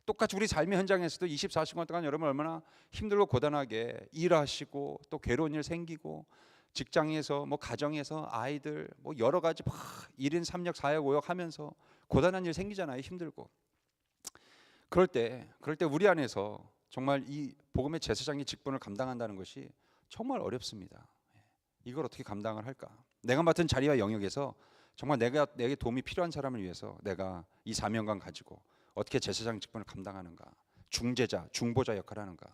똑같이 우리 삶의 현장에서도 24시간 동안 여러분 얼마나 힘들고 고단하게 일하시고 또 괴로운 일 생기고 직장에서 뭐 가정에서 아이들 뭐 여러 가지 막 1인 3역 4역 5역 하면서 고단한 일 생기잖아요. 힘들고 그럴 때 우리 안에서 정말 이 복음의 제사장의 직분을 감당한다는 것이 정말 어렵습니다. 이걸 어떻게 감당을 할까? 내가 맡은 자리와 영역에서 정말 내게 도움이 필요한 사람을 위해서 내가 이 사명감 가지고 어떻게 제사장 직분을 감당하는가? 중재자, 중보자 역할을 하는가?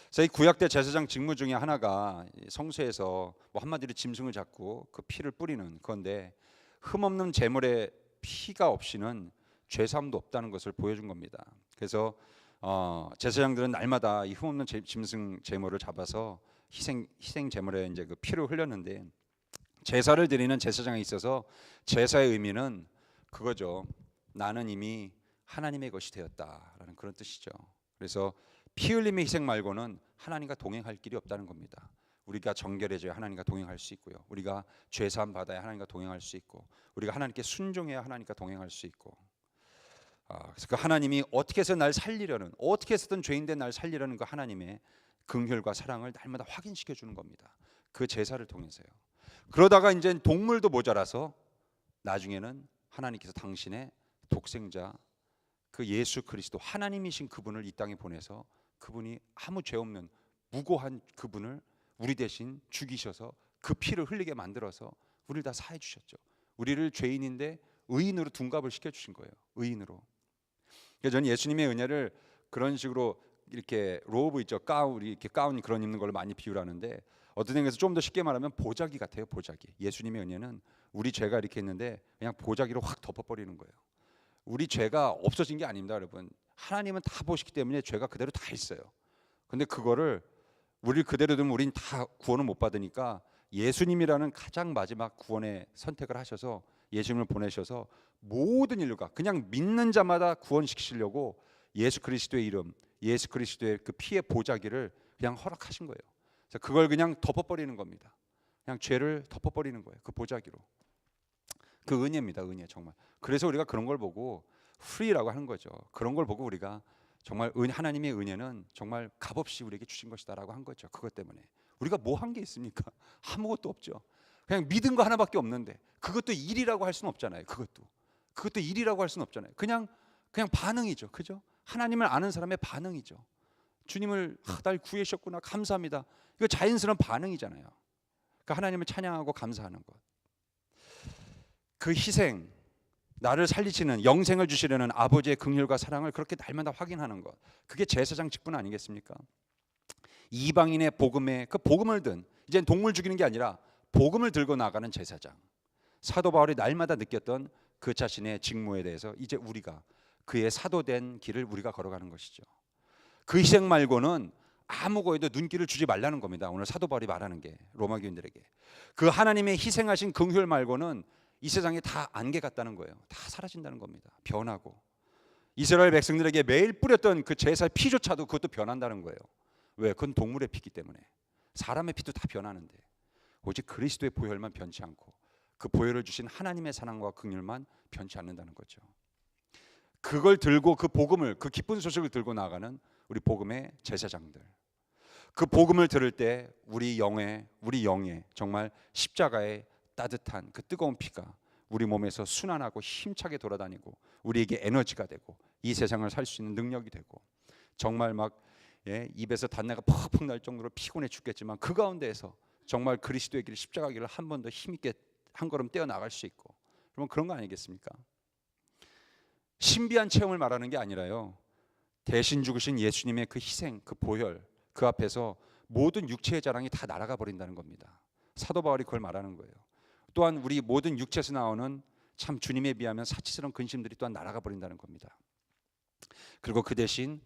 그래서 이 구약 때 제사장 직무 중에 하나가 성소에서 뭐 한마디로 짐승을 잡고 그 피를 뿌리는 건데 흠없는 제물에 피가 없이는 죄사함도 없다는 것을 보여준 겁니다. 그래서 제사장들은 날마다 이 흠없는 짐승 제물을 잡아서 희생 제물에 이제 그 피를 흘렸는데 제사를 드리는 제사장에 있어서 제사의 의미는 그거죠. 나는 이미 하나님의 것이 되었다라는 그런 뜻이죠. 그래서 피 흘림의 희생 말고는 하나님과 동행할 길이 없다는 겁니다. 우리가 정결해져야 하나님과 동행할 수 있고요. 우리가 죄사함 받아야 하나님과 동행할 수 있고 우리가 하나님께 순종해야 하나님과 동행할 수 있고 그래서 그 하나님이 어떻게 해서 날 살리려는 어떻게 해서든 죄인된 날 살리려는 그 하나님의 긍휼과 사랑을 날마다 확인시켜 주는 겁니다. 그 제사를 통해서요. 그러다가 이제 동물도 모자라서 나중에는 하나님께서 당신의 독생자 그 예수 그리스도 하나님이신 그분을 이 땅에 보내서 그분이 아무 죄 없는 무고한 그분을 우리 대신 죽이셔서 그 피를 흘리게 만들어서 우리를 다 사해 주셨죠. 우리를 죄인인데 의인으로 둔갑을 시켜 주신 거예요. 의인으로. 그래서 저는 예수님의 은혜를 그런 식으로 이렇게 로브 있죠. 가운 이렇게 가운 그런 입는 걸로 많이 비유를 하는데 어떤 의미에서 좀 더 쉽게 말하면 보자기 같아요. 보자기. 예수님의 은혜는 우리 죄가 이렇게 있는데 그냥 보자기로 확 덮어버리는 거예요. 우리 죄가 없어진 게 아닙니다, 여러분. 하나님은 다 보시기 때문에 죄가 그대로 다 있어요. 근데 그거를 우리를 그대로 두면 우린 다 구원을 못 받으니까 예수님이라는 가장 마지막 구원의 선택을 하셔서 예수님을 보내셔서 모든 인류가 그냥 믿는 자마다 구원시키시려고 예수 그리스도의 이름, 예수 그리스도의 그 피의 보자기를 그냥 허락하신 거예요. 그래서 그걸 그냥 덮어버리는 겁니다. 그냥 죄를 덮어버리는 거예요. 그 보자기로. 그 은혜입니다. 은혜 정말. 그래서 우리가 그런 걸 보고 free라고 하는 거죠. 그런 걸 보고 우리가 정말 하나님의 은혜는 정말 값없이 우리에게 주신 것이다라고 한 거죠. 그것 때문에 우리가 뭐 한 게 있습니까? 아무것도 없죠. 그냥 믿은 거 하나밖에 없는데 그것도 일이라고 할 수는 없잖아요. 그것도 일이라고 할 수는 없잖아요. 그냥 반응이죠. 그죠? 하나님을 아는 사람의 반응이죠. 주님을 날 구해주셨구나 감사합니다. 이거 자연스러운 반응이잖아요. 그러니까 하나님을 찬양하고 감사하는 것. 그 희생, 나를 살리시는 영생을 주시려는 아버지의 긍휼과 사랑을 그렇게 날마다 확인하는 것. 그게 제사장 직분 아니겠습니까? 이방인의 복음에 그 복음을 든 이제는 동물 죽이는 게 아니라 복음을 들고 나가는 제사장. 사도 바울이 날마다 느꼈던 그 자신의 직무에 대해서 이제 우리가 그의 사도된 길을 우리가 걸어가는 것이죠. 그 희생 말고는 아무거에도 눈길을 주지 말라는 겁니다. 오늘 사도 바울이 말하는 게 로마 교인들에게 그 하나님의 희생하신 긍휼 말고는 이 세상에 다 안개 같다는 거예요. 다 사라진다는 겁니다. 변하고 이스라엘 백성들에게 매일 뿌렸던 그 제사의 피조차도 그것도 변한다는 거예요. 왜? 그건 동물의 피기 때문에. 사람의 피도 다 변하는데 오직 그리스도의 보혈만 변치 않고 그 보혈을 주신 하나님의 사랑과 긍휼만 변치 않는다는 거죠. 그걸 들고 그 복음을 그 기쁜 소식을 들고 나가는 우리 복음의 제사장들. 그 복음을 들을 때 우리 영에 정말 십자가의 따뜻한 그 뜨거운 피가 우리 몸에서 순환하고 힘차게 돌아다니고 우리에게 에너지가 되고 이 세상을 살 수 있는 능력이 되고 정말 막 입에서 단내가 퍽퍽 날 정도로 피곤해 죽겠지만 그 가운데에서 정말 그리스도의 길 십자가 길을 한 번 더 힘있게 한 걸음 떼어 나갈 수 있고 그러면 그런 거 아니겠습니까? 신비한 체험을 말하는 게 아니라요. 대신 죽으신 예수님의 그 희생, 그 보혈, 그 앞에서 모든 육체의 자랑이 다 날아가 버린다는 겁니다. 사도 바울이 그걸 말하는 거예요. 또한 우리 모든 육체에서 나오는 참 주님에 비하면 사치스러운 근심들이 또한 날아가 버린다는 겁니다. 그리고 그 대신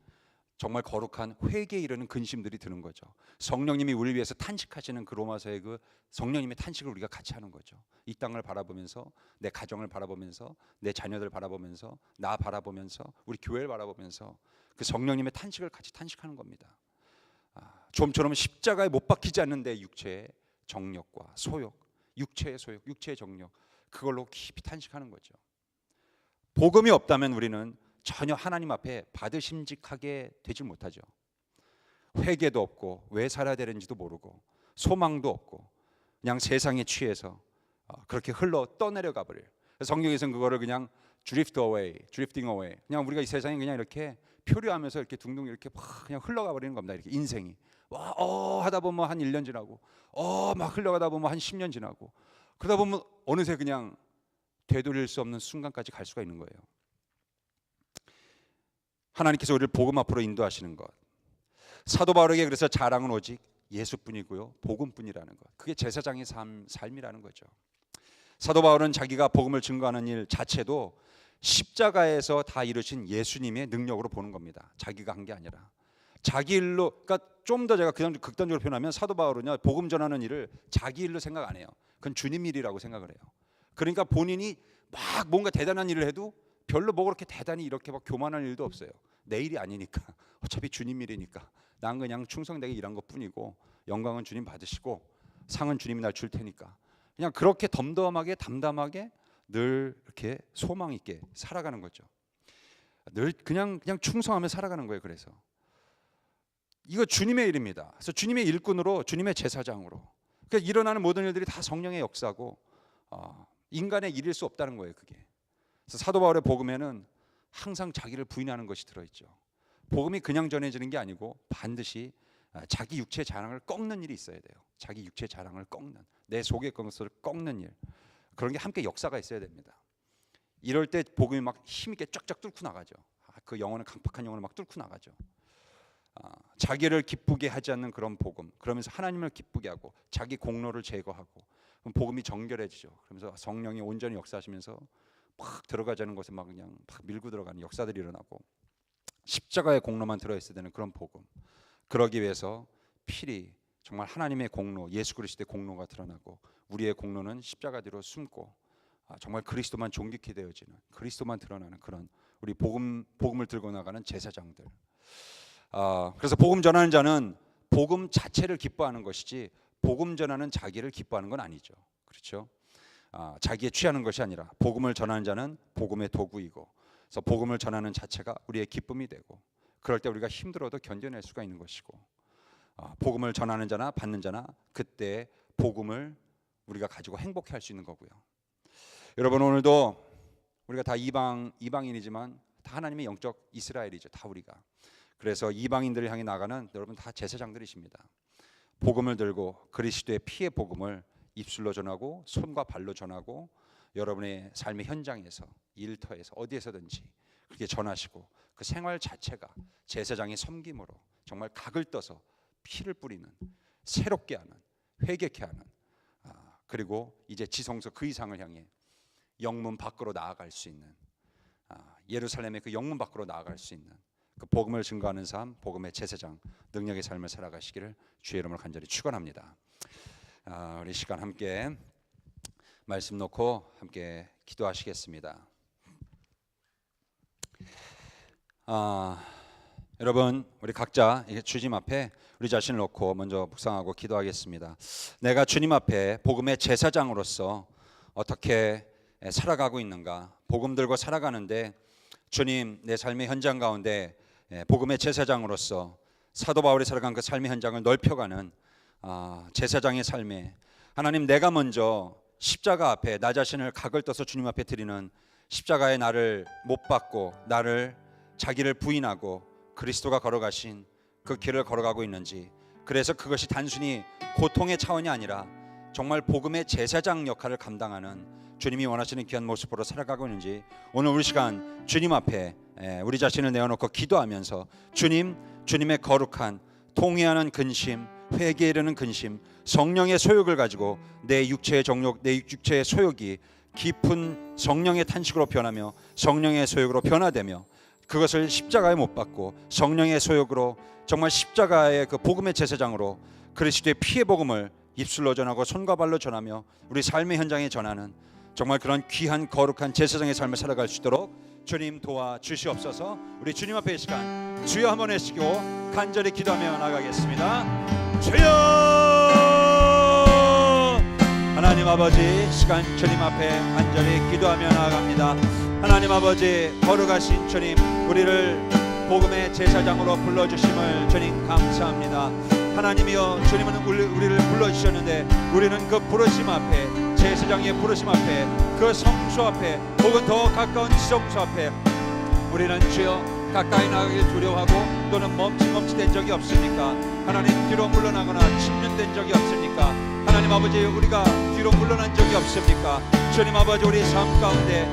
정말 거룩한 회개에 이르는 근심들이 드는 거죠. 성령님이 우리를 위해서 탄식하시는 그 로마서의 그 성령님의 탄식을 우리가 같이 하는 거죠. 이 땅을 바라보면서, 내 가정을 바라보면서, 내 자녀들 바라보면서, 나 바라보면서, 우리 교회를 바라보면서 그 성령님의 탄식을 같이 탄식하는 겁니다. 좀처럼 십자가에 못 박히지 않는 내 육체의 정욕과 소욕, 육체의 소욕, 육체의 정욕, 그걸로 깊이 탄식하는 거죠. 복음이 없다면 우리는 전혀 하나님 앞에 받으심직하게 되질 못하죠. 회개도 없고 왜 살아야 되는지도 모르고 소망도 없고 그냥 세상에 취해서 그렇게 흘러 떠내려가 버려요. 성경에서는 그거를 그냥 drifting away. 그냥 우리가 이 세상에 그냥 이렇게 표류하면서 이렇게 둥둥 이렇게 막 그냥 흘러가 버리는 겁니다. 이렇게 인생이 하다 보면 한 1년 지나고 막 흘러가다 보면 한 10년 지나고 그러다 보면 어느새 그냥 되돌릴 수 없는 순간까지 갈 수가 있는 거예요. 하나님께서 우리를 복음 앞으로 인도하시는 것. 사도 바울에게 그래서 자랑은 오직 예수뿐이고요, 복음뿐이라는 것. 그게 제사장의 삶이라는 거죠. 사도 바울은 자기가 복음을 증거하는 일 자체도 십자가에서 다 이루신 예수님의 능력으로 보는 겁니다. 자기가 한 게 아니라 자기 일로. 그러니까 좀 더 제가 극단적으로 표현하면 사도 바울은요, 복음 전하는 일을 자기 일로 생각 안 해요. 그건 주님 일이라고 생각을 해요. 그러니까 본인이 막 뭔가 대단한 일을 해도 별로 뭐 그렇게 대단히 이렇게 막 교만할 일도 없어요. 내 일이 아니니까, 어차피 주님 일이니까 난 그냥 충성되게 일한 것뿐이고 영광은 주님 받으시고 상은 주님이 날 줄 테니까 그냥 그렇게 덤덤하게 담담하게 늘 이렇게 소망 있게 살아가는 거죠. 늘 그냥 충성하며 살아가는 거예요. 그래서 이거 주님의 일입니다. 그래서 주님의 일꾼으로, 주님의 제사장으로, 그러니까 일어나는 모든 일들이 다 성령의 역사고 인간의 일일 수 없다는 거예요. 그게. 그래서 사도 바울의 복음에는 항상 자기를 부인하는 것이 들어있죠. 복음이 그냥 전해지는 게 아니고 반드시 자기 육체의 자랑을 꺾는 일이 있어야 돼요. 자기 육체의 자랑을 꺾는, 내 속의 것을 꺾는 일, 그런 게 함께 역사가 있어야 됩니다. 이럴 때 복음이 막 힘있게 쫙쫙 뚫고 나가죠. 그 영혼은 강팍한 영혼을 막 뚫고 나가죠. 자기를 기쁘게 하지 않는 그런 복음, 그러면서 하나님을 기쁘게 하고 자기 공로를 제거하고 그럼 복음이 정결해지죠. 그러면서 성령이 온전히 역사하시면서 막 들어가자는 곳에 막 그냥 막 밀고 들어가는 역사들이 일어나고 십자가의 공로만 들어있어야 되는 그런 복음. 그러기 위해서 필히 정말 하나님의 공로, 예수 그리스도의 공로가 드러나고 우리의 공로는 십자가 뒤로 숨고 정말 그리스도만 존귀케 되어지는, 그리스도만 드러나는 그런 우리 복음을 들고 나가는 제사장들. 그래서 복음 전하는 자는 복음 자체를 기뻐하는 것이지 복음 전하는 자기를 기뻐하는 건 아니죠. 그렇죠? 자기에 취하는 것이 아니라 복음을 전하는 자는 복음의 도구이고, 그래서 복음을 전하는 자체가 우리의 기쁨이 되고, 그럴 때 우리가 힘들어도 견뎌낼 수가 있는 것이고, 복음을 전하는 자나 받는 자나 그때 복음을 우리가 가지고 행복해할 수 있는 거고요. 여러분, 오늘도 우리가 다 이방인이지만 다 하나님의 영적 이스라엘이죠. 다 우리가. 그래서 이방인들을 향해 나가는 여러분 다 제사장들이십니다. 복음을 들고 그리스도의 피의 복음을 입술로 전하고 손과 발로 전하고 여러분의 삶의 현장에서, 일터에서, 어디에서든지 그렇게 전하시고 그 생활 자체가 제사장의 섬김으로 정말 각을 떠서 피를 뿌리는, 새롭게 하는, 회개케 하는, 그리고 이제 지성소 그 이상을 향해 영문 밖으로 나아갈 수 있는, 예루살렘의 그 영문 밖으로 나아갈 수 있는 그 복음을 증거하는 삶, 복음의 제사장, 능력의 삶을 살아가시기를 주의 이름으로 간절히 축원합니다. 우리 시간 함께 말씀 놓고 함께 기도하시겠습니다. 여러분, 우리 각자 주님 앞에 우리 자신을 놓고 먼저 묵상하고 기도하겠습니다. 내가 주님 앞에 복음의 제사장으로서 어떻게 살아가고 있는가? 복음 들고 살아가는데 주님, 내 삶의 현장 가운데 복음의 제사장으로서 사도 바울이 살아간 그 삶의 현장을 넓혀가는 제사장의 삶에 하나님, 내가 먼저 십자가 앞에 나 자신을 각을 떠서 주님 앞에 드리는, 십자가에 나를 못 박고 나를 자기를 부인하고 그리스도가 걸어가신 그 길을 걸어가고 있는지, 그래서 그것이 단순히 고통의 차원이 아니라 정말 복음의 제사장 역할을 감당하는 주님이 원하시는 귀한 모습으로 살아가고 있는지 오늘 우리 시간 주님 앞에 우리 자신을 내어놓고 기도하면서 주님의 거룩한 통회하는 근심, 회개에 이르는 근심, 성령의 소욕을 가지고 내 육체의 정욕, 내 육체의 소욕이 깊은 성령의 탄식으로 변하며 성령의 소욕으로 변화되며 그것을 십자가에 못 박고 성령의 소욕으로 정말 십자가의 그 복음의 제사장으로 그리스도의 피의 복음을 입술로 전하고 손과 발로 전하며 우리 삶의 현장에 전하는 정말 그런 귀한 거룩한 제사장의 삶을 살아갈 수 있도록 주님 도와주시옵소서. 우리 주님 앞에 이 시간 주여 한번 외치고 간절히 기도하며 나가겠습니다. 주여! 하나님 아버지, 시간 주님 앞에 간절히 기도하며 나아갑니다. 하나님 아버지, 거룩하신 주님, 우리를 복음의 제사장으로 불러주심을 주님 감사합니다. 하나님이여, 주님은 우리를 불러주셨는데 우리는 그 부르심 앞에, 제사장의 부르심 앞에, 그 성소 앞에 혹은 더 가까운 지성소 앞에 우리는 주여 가까이 나가길 두려워하고 또는 멈칫멈칫된 적이 없습니까? 하나님, 뒤로 물러나거나 침륜된 적이 없습니까? 하나님 아버지, 우리가 뒤로 물러난 적이 없습니까? 주님 아버지, 우리 삶 가운데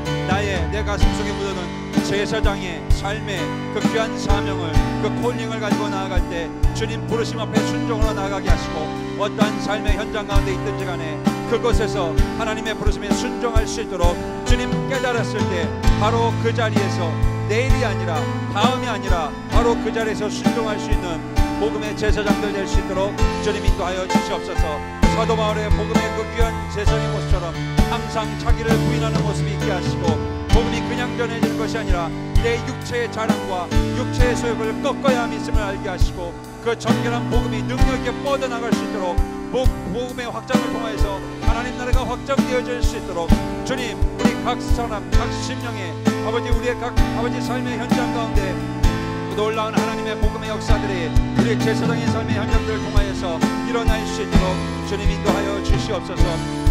내 가슴 속에 묻어는 제사장의 삶의 그 귀한 사명을, 그 콜링을 가지고 나아갈 때 주님 부르심 앞에 순종으로 나아가게 하시고 어떠한 삶의 현장 가운데 있든지 간에 그곳에서 하나님의 부르심에 순종할 수 있도록 주님 깨달았을 때 바로 그 자리에서 내일이 아니라 다음이 아니라 바로 그 자리에서 순종할 수 있는 복음의 제사장들 될 수 있도록 주님 인도하여 주시옵소서. 사도 바울의 복음의 그 귀한 제사장의 모습처럼 항상 자기를 부인하는 모습이 있게 하시고 복음이 그냥 전해질 것이 아니라 내 육체의 자랑과 육체의 소욕을 꺾어야 함 있음을 알게 하시고 그 정결한 복음이 능력 있게 뻗어나갈 수 있도록 복음의 확장을 통해서 하나님 나라가 확장되어질 수 있도록 주님, 우리 각 사람, 각 심령에 아버지, 우리의 각 아버지 삶의 현장 가운데 놀라운 하나님의 복음의 역사들이 우리 제사장의 삶의 현장들을 통하여서 일어날 수 있도록 주님 인도하여 주시옵소서.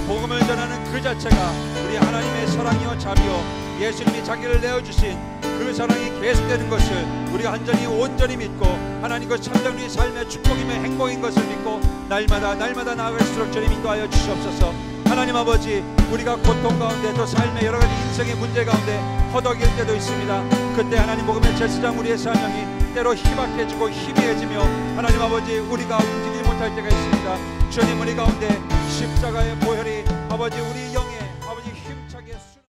복음을 전하는 그 자체가 우리 하나님의 사랑이요 자비요 예수님이 자기를 내어주신 그 사랑이 계속되는 것을 우리가 완전히 온전히 믿고 하나님과 참된 우리 삶의 축복이며 행복인 것을 믿고 날마다 나아갈수록 주님 인도하여 주시옵소서. 하나님 아버지, 우리가 고통 가운데 또 삶의 여러 가지 인생의 문제 가운데 허덕일 때도 있습니다. 그때 하나님 복음의 제사장 우리의 사명이 때로 희박해지고 희미해지며 하나님 아버지, 우리가 움직이지 못할 때가 있습니다. 주님, 우리 가운데 십자가의 보혈이 아버지 우리 영